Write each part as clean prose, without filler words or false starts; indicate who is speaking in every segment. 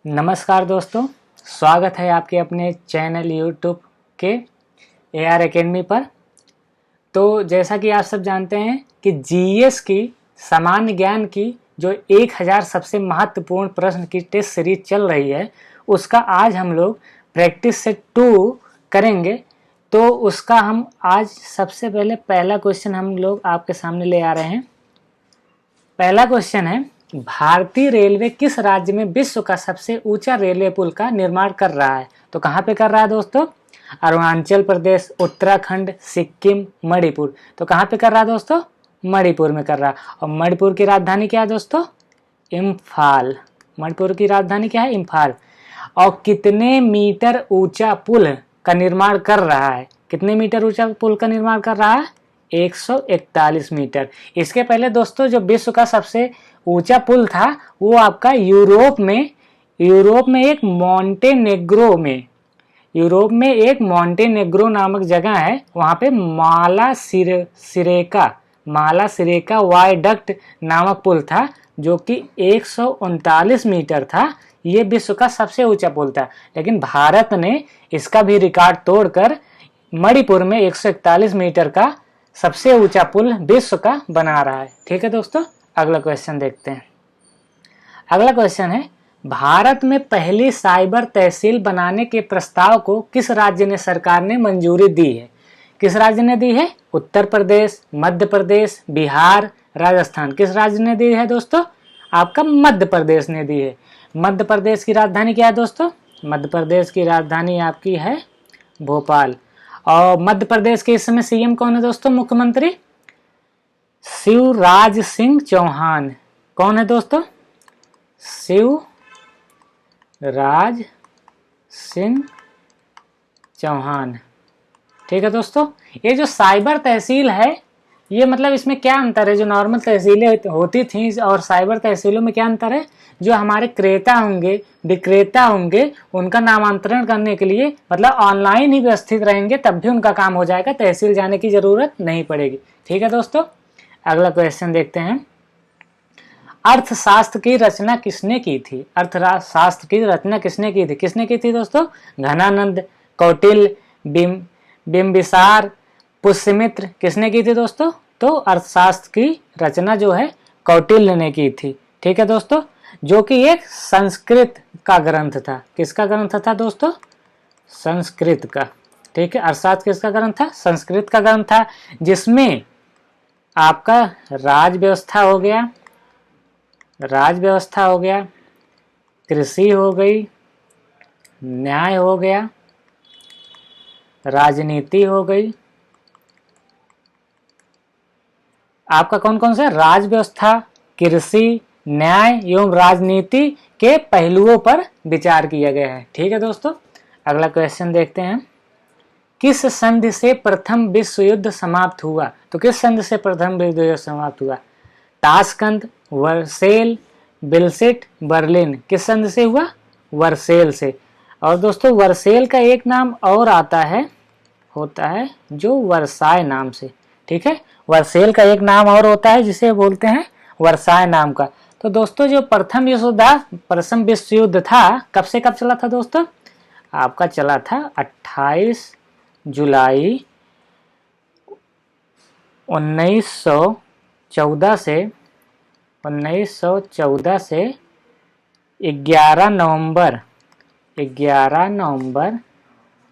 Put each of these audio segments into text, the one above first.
Speaker 1: नमस्कार दोस्तों, स्वागत है आपके अपने चैनल यूट्यूब के AR एकेडमी पर। तो जैसा कि आप सब जानते हैं कि जीएस की सामान्य ज्ञान की जो 1000 सबसे महत्वपूर्ण प्रश्न की टेस्ट सीरीज चल रही है, उसका आज हम लोग प्रैक्टिस सेट 2 करेंगे। तो उसका हम आज सबसे पहले पहला क्वेश्चन हम लोग आपके सामने ले आ रहे हैं। पहला क्वेश्चन है, भारतीय रेलवे किस राज्य में विश्व का सबसे ऊंचा रेलवे पुल का निर्माण कर रहा है? तो कहाँ पे कर रहा है दोस्तों? अरुणाचल प्रदेश, उत्तराखंड, सिक्किम, मणिपुर। तो कहाँ पे कर रहा है दोस्तों? मणिपुर में कर रहा है। और मणिपुर की राजधानी क्या है दोस्तों? इम्फाल। मणिपुर की राजधानी क्या है? इम्फाल। और कितने मीटर ऊंचा पुल का निर्माण कर रहा है? कितने मीटर ऊंचा पुल का निर्माण कर रहा है? 141 मीटर। इसके पहले दोस्तों जो विश्व का सबसे ऊंचा पुल था वो आपका यूरोप में एक मॉन्टेनेग्रो नामक जगह है, वहां पे माला सिरेका वायडक्ट नामक पुल था जो कि 139 मीटर था। ये विश्व का सबसे ऊंचा पुल था, लेकिन भारत ने इसका भी रिकॉर्ड तोड़कर मणिपुर में 141 मीटर का सबसे ऊंचा पुल विश्व का बना रहा है। ठीक है दोस्तों, अगला क्वेश्चन देखते हैं। अगला क्वेश्चन है, भारत में पहली साइबर तहसील बनाने के प्रस्ताव को किस राज्य ने सरकार ने मंजूरी दी है? किस राज्य ने दी है? उत्तर प्रदेश, मध्य प्रदेश, बिहार, राजस्थान। किस राज्य ने दी है दोस्तों? आपका मध्य प्रदेश ने दी है। मध्य प्रदेश की राजधानी क्या है दोस्तों? मध्य प्रदेश की राजधानी आपकी है भोपाल। और मध्य प्रदेश के इस समय सीएम कौन है दोस्तों? मुख्यमंत्री शिवराज सिंह चौहान। कौन है दोस्तों? शिवराज सिंह चौहान। ठीक है दोस्तों, ये जो साइबर तहसील है, ये मतलब इसमें क्या अंतर है? जो नॉर्मल तहसीलें होती थी और साइबर तहसीलों में क्या अंतर है? जो हमारे क्रेता होंगे, विक्रेता होंगे, उनका नामांतरण करने के लिए मतलब ऑनलाइन ही व्यवस्थित रहेंगे, तब भी उनका काम हो जाएगा, तहसील जाने की जरूरत नहीं पड़ेगी। ठीक है दोस्तों, अगला क्वेश्चन देखते हैं। अर्थशास्त्र की रचना किसने की थी? अर्थशास्त्र की रचना किसने की थी? किसने की थी दोस्तों? घनानंद, कौटिल्य, बिंबिसार, पुष्यमित्र। किसने की थी दोस्तों? तो अर्थशास्त्र की रचना जो है कौटिल्य ने की थी। ठीक है दोस्तों, जो कि एक संस्कृत का ग्रंथ था। किसका ग्रंथ था दोस्तों? संस्कृत का। ठीक है, अर्थशास्त्र किसका ग्रंथ था? संस्कृत का ग्रंथ था, जिसमें आपका राज व्यवस्था हो गया, कृषि हो गई, न्याय हो गया, राजनीति हो गई। आपका कौन कौन सा? राज व्यवस्था, कृषि, न्याय एवं राजनीति के पहलुओं पर विचार किया गया है। ठीक है दोस्तों, अगला क्वेश्चन देखते हैं। किस संधि से प्रथम विश्व युद्ध समाप्त हुआ? तो किस संधि से प्रथम विश्व युद्ध समाप्त हुआ? ताशकंद, वर्सेल, बिलसिट, बर्लिन। किस संधि से हुआ? वर्सेल से। और दोस्तों वर्सेल का एक नाम और होता है जो वर्साय नाम से। ठीक है, वर्सेल का एक नाम और होता है जिसे बोलते हैं वर्साय नाम का। तो दोस्तों जो प्रथम विश्व युद्ध था, कब से कब चला था दोस्तों? आपका चला था 28 जुलाई 1914 से 11 नवंबर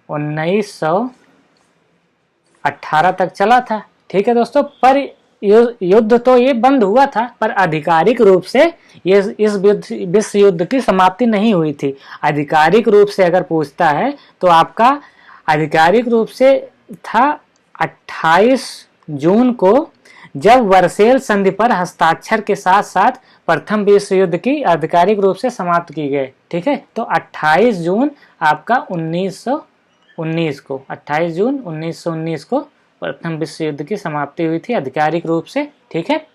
Speaker 1: 1918 तक चला था। ठीक है दोस्तों, पर युद्ध तो ये बंद हुआ था, पर आधिकारिक रूप से ये इस विश्व युद्ध की समाप्ति नहीं हुई थी। आधिकारिक रूप से अगर पूछता है तो आपका आधिकारिक रूप से था 28 जून को, जब वर्सेल संधि पर हस्ताक्षर के साथ साथ प्रथम विश्व युद्ध की आधिकारिक रूप से समाप्त की गई। ठीक है, तो 28 जून आपका 28 जून 1919 को प्रथम विश्व युद्ध की समाप्ति हुई थी आधिकारिक रूप से। ठीक है,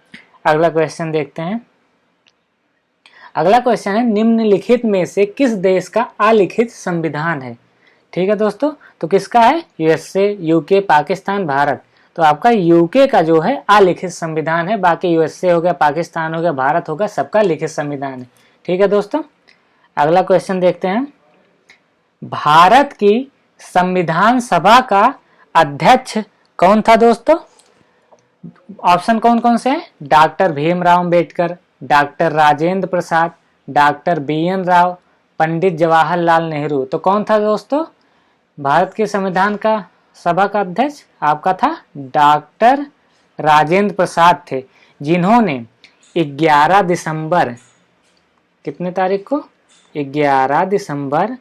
Speaker 1: अगला क्वेश्चन देखते हैं। अगला क्वेश्चन है, निम्नलिखित में से किस देश का अलिखित संविधान है? ठीक है दोस्तों, तो किसका है? USA, UK, Pakistan, Bharat. तो आपका यूके का जो है अलिखित संविधान है, बाकी यूएसए हो गया, पाकिस्तान हो गया, भारत होगा, सबका लिखित संविधान है। ठीक है दोस्तों, अगला क्वेश्चन देखते हैं। भारत की संविधान सभा का अध्यक्ष कौन था दोस्तों? ऑप्शन कौन कौन से हैं? Doctor Bhimrao Ambedkar, doctor Rajendra Prasad, doctor BN Rao, Pandit Jawaharlal Nehru. तो कौन था दोस्तों भारत के संविधान का सभा का अध्यक्ष? आपका था डॉक्टर राजेंद्र प्रसाद थे, जिन्होंने 11 दिसंबर, कितने तारीख को? 11 दिसंबर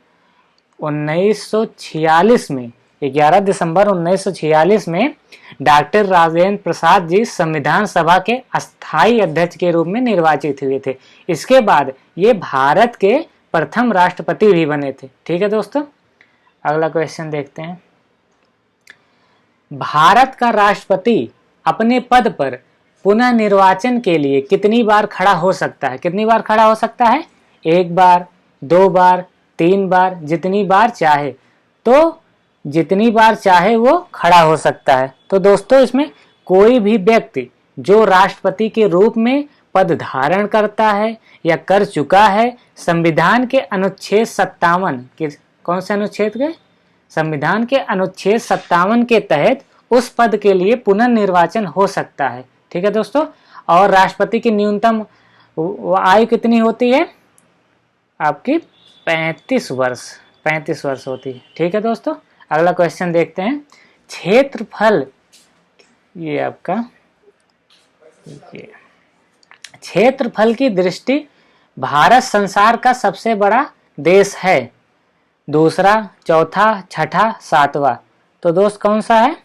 Speaker 1: 1946 में, 11 दिसंबर 1946 में डॉक्टर राजेंद्र प्रसाद जी संविधान सभा के अस्थायी अध्यक्ष के रूप में निर्वाचित हुए थे। इसके बाद ये भारत के प्रथम राष्ट्रपति भी बने थे। ठीक है दोस्तों, अगला क्वेश्चन देखते हैं। भारत का राष्ट्रपति अपने पद पर पुनः निर्वाचन के लिए कितनी बार खड़ा हो सकता है? कितनी बार खड़ा हो सकता है? 1 बार, 2 बार, 3 बार, जितनी बार चाहे। तो जितनी बार चाहे वो खड़ा हो सकता है। तो दोस्तों इसमें कोई भी व्यक्ति जो राष्ट्रपति के रूप में पद धारण करता है या कर चुका है, संविधान के अनुच्छेद 57 के, कौन से अनुच्छेद के? संविधान के अनुच्छेद 57 के तहत उस पद के लिए पुनर्निर्वाचन हो सकता है। ठीक है दोस्तों, और राष्ट्रपति की न्यूनतम आयु कितनी होती है? आपकी 35 वर्ष होती है। ठीक है दोस्तों, अगला क्वेश्चन देखते हैं। क्षेत्रफल, ये आपका क्षेत्रफल की दृष्टि भारत संसार का सबसे बड़ा देश है। दूसरा, चौथा, छठा, सातवां। तो दोस्त कौन सा है?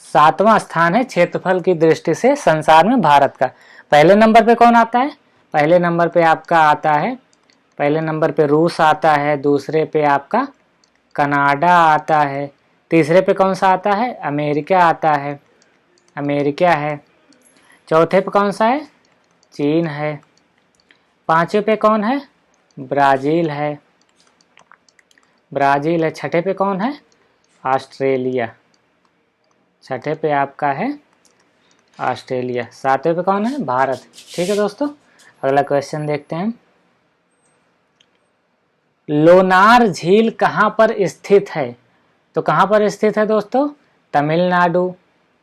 Speaker 1: 7वां स्थान है क्षेत्रफल की दृष्टि से संसार में भारत का। पहले नंबर पे कौन आता है? पहले नंबर पे आपका आता है, पहले नंबर पे रूस आता है, दूसरे पे आपका कनाडा आता है, तीसरे पे कौन सा आता है? अमेरिका आता है, अमेरिका है। चौथे पे कौन सा है? चीन है। पांचवे पे कौन है? ब्राजील है, ब्राजील है। छठे पे कौन है? ऑस्ट्रेलिया, छठे पे आपका है ऑस्ट्रेलिया। सातवें पे कौन है? भारत। ठीक है दोस्तों, अगला क्वेश्चन देखते हैं। लोनार झील कहाँ पर स्थित है? तो कहाँ पर स्थित है दोस्तों? तमिलनाडु,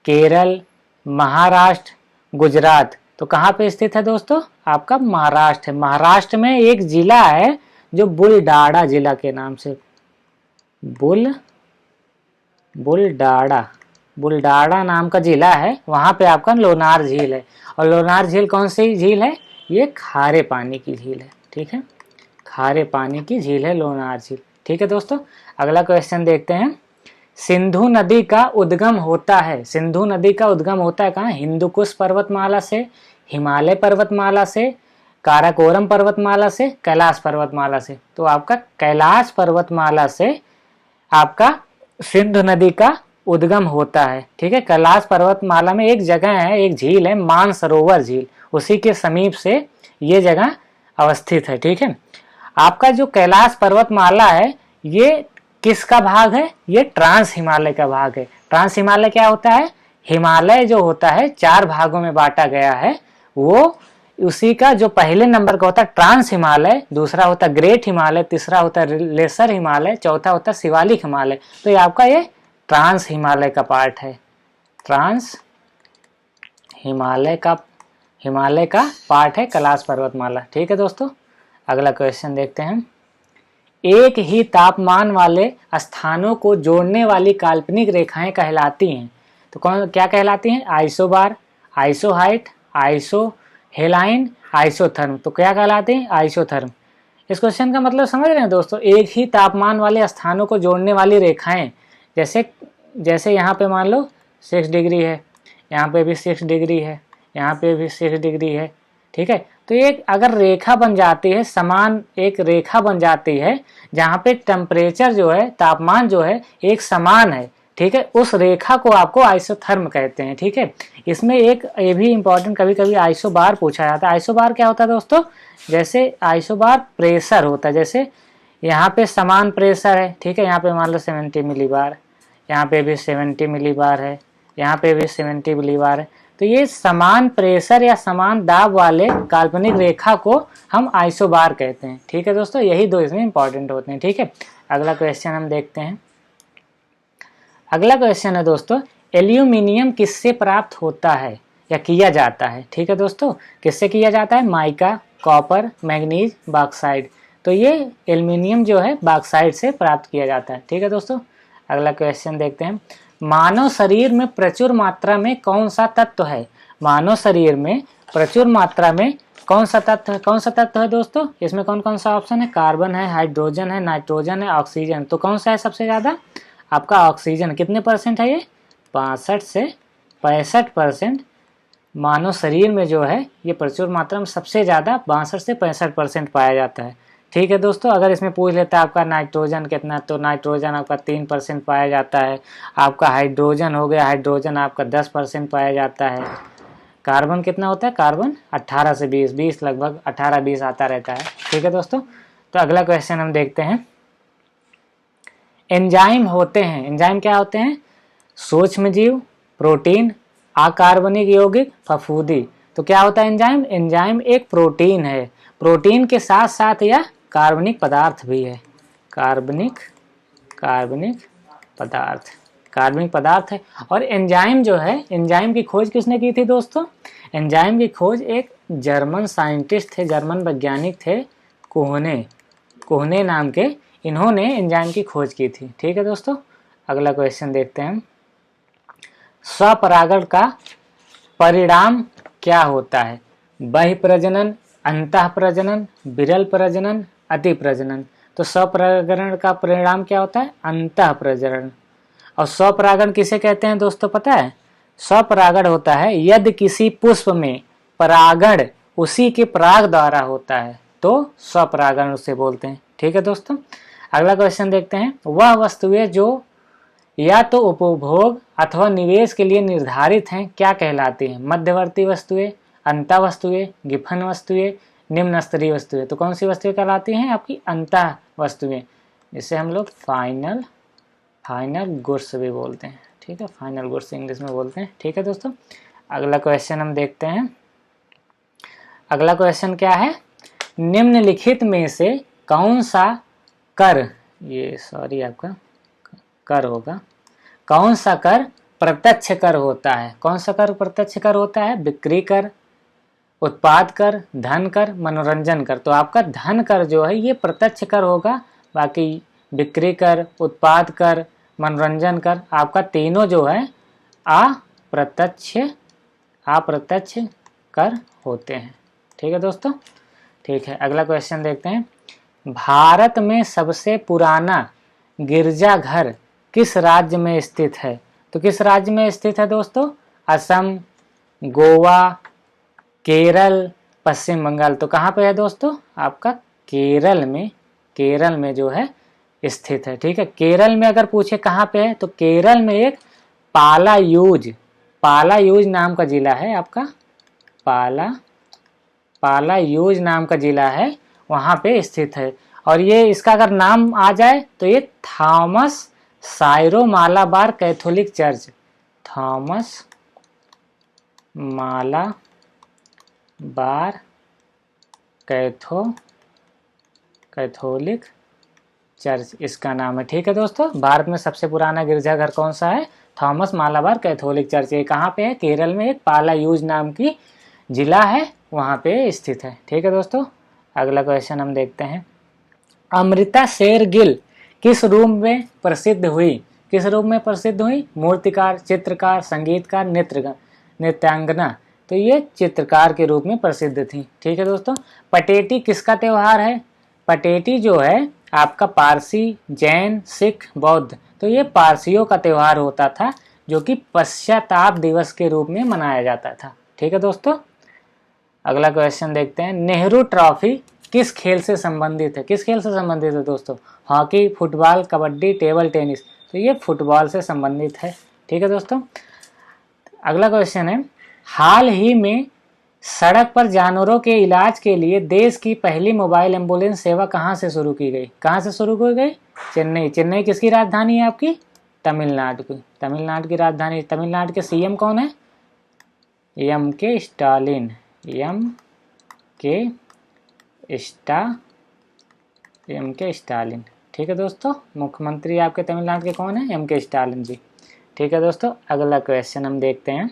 Speaker 1: केरल, महाराष्ट्र, गुजरात। तो कहाँ पे स्थित है दोस्तों? आपका महाराष्ट्र है। महाराष्ट्र में एक जिला है जो बुलडाड़ा जिला के नाम से, बुलडाड़ा नाम का जिला है, वहां पे आपका लोनार झील है। और लोनार झील कौन सी झील है? ये खारे पानी की झील है। ठीक है, खारे पानी की झील है लोनार झील। ठीक है दोस्तों, अगला क्वेश्चन देखते हैं। सिंधु नदी का उद्गम होता है, सिंधु नदी का उद्गम होता है कहाँ? हिंदुकुश पर्वतमाला से, हिमालय पर्वतमाला से, काराकोरम पर्वतमाला से, कैलाश पर्वतमाला से। तो आपका कैलाश पर्वतमाला से आपका सिंधु नदी का उद्गम होता है। ठीक है, कैलाश पर्वतमाला में एक जगह है, एक झील है मानसरोवर झील, उसी के समीप से ये जगह अवस्थित है। ठीक है, आपका जो कैलाश पर्वतमाला है ये किसका भाग है? ये ट्रांस हिमालय का भाग है। ट्रांस हिमालय क्या होता है? हिमालय जो होता है 4 भागों में बांटा गया है, वो उसी का जो पहले नंबर का होता है ट्रांस हिमालय, दूसरा होता है ग्रेट हिमालय, तीसरा होता है लेसर हिमालय, चौथा होता है शिवालिक हिमालय। तो ये आपका ये ट्रांस हिमालय का पार्ट है, ट्रांस हिमालय का पार्ट है कैलाश पर्वतमाला। ठीक है दोस्तों, अगला क्वेश्चन देखते हैं। एक ही तापमान वाले स्थानों को जोड़ने वाली काल्पनिक रेखाएं कहलाती हैं। तो कौन क्या कहलाती हैं? Isobar, isohyet, isohaline, isotherm. तो क्या कहलाते हैं? आइसोथर्म। इस क्वेश्चन का मतलब समझ रहे हैं दोस्तों? एक ही तापमान वाले स्थानों को जोड़ने वाली रेखाएं, जैसे यहाँ पे मान लो 6 डिग्री है, यहाँ पे भी 6 डिग्री है, यहाँ पे भी 6 डिग्री है। ठीक है, तो एक अगर रेखा बन जाती है, समान एक रेखा बन जाती है जहाँ पे टेम्परेचर जो है, तापमान जो है एक समान है। ठीक है, उस रेखा को आपको आइसोथर्म कहते हैं। ठीक है, इसमें एक ये भी इंपॉर्टेंट, कभी कभी आइसोबार पूछा जाता है। आइसोबार क्या होता है दोस्तों? जैसे आइसोबार प्रेशर होता है, जैसे यहाँ पे समान प्रेशर है। ठीक है, यहाँ पे मान लो 70 मिलीबार, यहाँ पे भी 70 मिलीबार है, यहाँ पे भी 70 मिलीबार है। तो ये समान प्रेशर या समान दाब वाले काल्पनिक रेखा को हम आइसोबार कहते हैं। ठीक है दोस्तों, यही दो इसमें इंपॉर्टेंट होते हैं। ठीक है, अगला क्वेश्चन हम देखते हैं। अगला क्वेश्चन है दोस्तों, एल्यूमिनियम किससे प्राप्त होता है या किया जाता है? ठीक है दोस्तों, किससे किया जाता है? Mica, copper, manganese, bauxite. तो ये एल्यूमिनियम जो है बॉक्साइट से प्राप्त किया जाता है। ठीक है दोस्तों, अगला क्वेश्चन देखते हैं। मानव शरीर में प्रचुर मात्रा में कौन सा तत्व है? मानव शरीर में प्रचुर मात्रा में कौन सा तत्व है? कौन सा तत्व है दोस्तों? इसमें कौन कौन सा ऑप्शन है? कार्बन है, हाइड्रोजन है, नाइट्रोजन है, ऑक्सीजन। तो कौन सा है सबसे ज्यादा? आपका ऑक्सीजन। कितने परसेंट है ये? 65 से 65% मानव शरीर में जो है ये प्रचुर मात्रा में सबसे ज़्यादा 62 से 65% पाया जाता है। ठीक है दोस्तों, अगर इसमें पूछ लेता है आपका नाइट्रोजन कितना, तो नाइट्रोजन आपका 3% पाया जाता है। आपका हाइड्रोजन हो गया, हाइड्रोजन आपका 10% पाया जाता है। कार्बन कितना होता है? कार्बन 18 से 20 लगभग 18-20 आता रहता है। ठीक है दोस्तों, तो अगला क्वेश्चन हम देखते हैं। एंजाइम होते हैं, एंजाइम क्या होते हैं? सूक्ष्म जीव, प्रोटीन, अकार्बनिक यौगिक, फफूंदी। तो क्या होता है एंजाइम? एंजाइम एक प्रोटीन है, प्रोटीन के साथ साथ यह कार्बनिक पदार्थ भी है। कार्बनिक पदार्थ है। और एंजाइम जो है, एंजाइम की खोज किसने की थी दोस्तों? एंजाइम की खोज एक जर्मन साइंटिस्ट थे, जर्मन वैज्ञानिक थे, कोहने नाम के। इन्होंने एंजाइम की खोज की थी। ठीक है दोस्तों, अगला क्वेश्चन देखते हैं। स्वपरागण का परिणाम क्या होता है? बहिप्रजनन, अंतः प्रजनन, विरल प्रजनन, अति प्रजनन। तो स्वपरागण का परिणाम क्या होता है? अंतः प्रजनन। और स्वपरागण किसे कहते हैं दोस्तों पता है? स्वपरागण होता है यदि किसी पुष्प में परागण उसी के पराग द्वारा होता है तो स्वपरागण उसे बोलते हैं। ठीक है दोस्तों, अगला क्वेश्चन देखते हैं। वह वस्तुएं जो या तो उपभोग अथवा निवेश के लिए निर्धारित हैं क्या कहलाती हैं? मध्यवर्ती वस्तुएं, अंतः वस्तुएं, गिफन वस्तुएं, निम्न स्तरीय वस्तुएं। तो कौन सी वस्तुएं कहलाती हैं? आपकी अंतः वस्तुएं, जिसे हम लोग फाइनल गुड्स भी बोलते हैं। ठीक है, फाइनल गुड्स इंग्लिश में बोलते हैं। ठीक है दोस्तों, अगला क्वेश्चन हम देखते हैं। अगला क्वेश्चन क्या है? निम्नलिखित में से कौन सा कर, आपका कर होगा, कौन सा कर प्रत्यक्ष कर होता है? कौन सा कर प्रत्यक्ष कर होता है? बिक्री कर, उत्पाद कर, धन कर, मनोरंजन कर। तो आपका धन कर जो है ये प्रत्यक्ष कर होगा। बाकी बिक्री कर, उत्पाद कर, मनोरंजन कर आपका तीनों जो है अप्रत्यक्ष कर होते हैं। ठीक है दोस्तों, ठीक है, अगला क्वेश्चन देखते हैं। भारत में सबसे पुराना गिरजाघर किस राज्य में स्थित है? तो किस राज्य में स्थित है दोस्तों? असम, गोवा, केरल, पश्चिम बंगाल। तो कहाँ पे है दोस्तों? आपका केरल में जो है स्थित है। ठीक है, केरल में अगर पूछे कहाँ पे है तो केरल में एक पालायूज नाम का जिला है। आपका पालायूज नाम का जिला है, वहाँ पे स्थित है। और ये इसका अगर नाम आ जाए तो ये Thomas Syro Malabar Catholic Church, Thomas Malabar Catholic Church इसका नाम है। ठीक है दोस्तों, भारत में सबसे पुराना गिरजाघर कौन सा है? Thomas Malabar Catholic church. ये कहाँ पे है? केरल में एक पालायूज नाम की जिला है, वहाँ पे स्थित है। ठीक है दोस्तों, अगला क्वेश्चन हम देखते हैं। अमृता शेरगिल किस रूप में प्रसिद्ध हुई? मूर्तिकार, चित्रकार, संगीतकार, नृत्यांगना। तो ये चित्रकार के रूप में प्रसिद्ध थी। ठीक है दोस्तों, पटेटी किसका त्योहार है? पटेटी जो है आपका पारसी, जैन, सिख, बौद्ध। तो ये पारसियों का त्योहार होता था जो कि पश्चाताप दिवस के रूप में मनाया जाता था। ठीक है दोस्तों, अगला क्वेश्चन देखते हैं। नेहरू ट्रॉफी किस खेल से संबंधित है? किस खेल से संबंधित है दोस्तों? Hockey, football, kabaddi, table tennis. तो ये फुटबॉल से संबंधित है। ठीक है दोस्तों, अगला क्वेश्चन है। हाल ही में सड़क पर जानवरों के इलाज के लिए देश की पहली मोबाइल एम्बुलेंस सेवा कहाँ से शुरू की गई? कहाँ से शुरू की गई? चेन्नई। चेन्नई किसकी राजधानी है आपकी? तमिलनाडु की। तमिलनाडु की राजधानी। तमिलनाडु के सीएम कौन है? एम के स्टालिन, एम के स्टालिन। ठीक है दोस्तों, मुख्यमंत्री आपके तमिलनाडु के कौन है? एम के स्टालिन जी। ठीक है दोस्तों, अगला क्वेश्चन हम देखते हैं।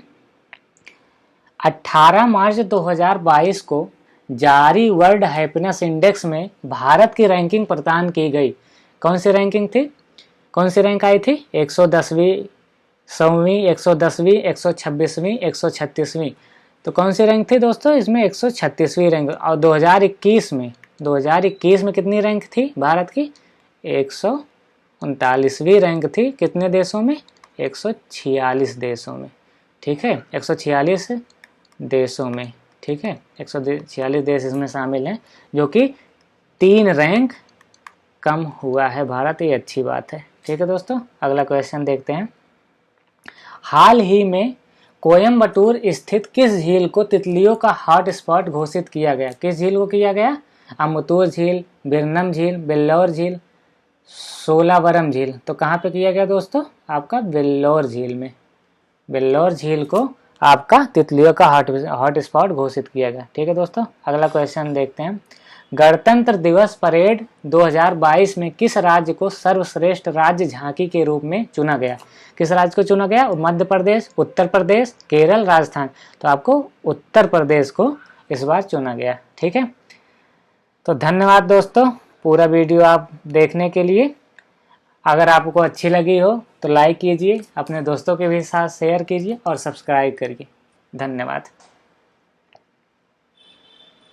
Speaker 1: 18 मार्च 2022 को जारी वर्ल्ड हैप्पीनेस इंडेक्स में भारत की रैंकिंग प्रदान की गई। कौन सी रैंकिंग थी? कौन सी रैंक आई थी? 110वीं, 100वीं, 110वीं, 126वीं, 136वीं। तो कौन सी रैंक थी दोस्तों? इसमें 136वीं रैंक। और 2021 में कितनी रैंक थी भारत की? 139वीं रैंक थी। कितने देशों में? 146 देशों में। ठीक है, 146 देशों में। ठीक है, 146 देश इसमें शामिल हैं, जो कि 3 रैंक कम हुआ है भारत। ये अच्छी बात है। ठीक है दोस्तों, अगला क्वेश्चन देखते हैं। हाल ही में कोयम्बटूर स्थित किस झील को तितलियों का हॉट स्पॉट घोषित किया गया? किस झील को किया गया? अम्बत्तूर झील, बिरनम झील, वेल्लोर झील, शोलावरम झील। तो कहाँ पे किया गया दोस्तों? आपका वेल्लोर झील में। वेल्लोर झील को आपका तितलियों का हॉट स्पॉट घोषित किया गया। ठीक है दोस्तों, अगला क्वेश्चन देखते हैं। गणतंत्र दिवस परेड 2022 में किस राज्य को सर्वश्रेष्ठ राज्य झांकी के रूप में चुना गया? किस राज्य को चुना गया? मध्य प्रदेश, उत्तर प्रदेश, केरल, राजस्थान। तो आपको उत्तर प्रदेश को इस बार चुना गया। ठीक है, तो धन्यवाद दोस्तों पूरा वीडियो आप देखने के लिए। अगर आपको अच्छी लगी हो तो लाइक कीजिए, अपने दोस्तों के भी साथ शेयर कीजिए और सब्सक्राइब करिए। धन्यवाद।